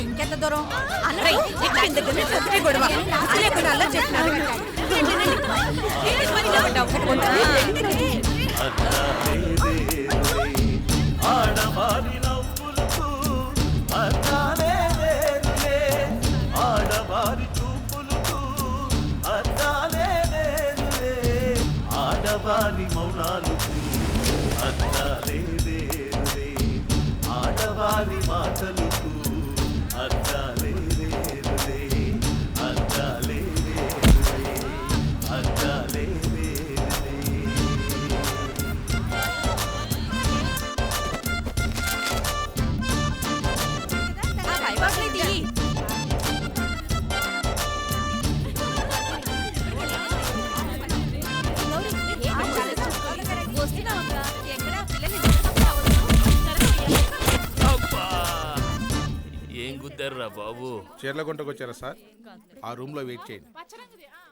ఇంకెంత దూరం గొడవ ఆడవారి నవ్వులకు అర్థాలే లేదులే, ఆడవారి చూపులకు అర్థాలే లేదులే, ఆడవారి మౌనాలకు అర్థాలే లేదులే, ఆడవారి మాటలకు అర్థాలే లేదులే, అర్థాలే లేదులే, అర్థాలే లేదులే. ఏం కుదర్రా బాబు? చీరల గుంటకు వచ్చారా సార్? ఆ రూమ్ లో వెయిట్ చేయండి.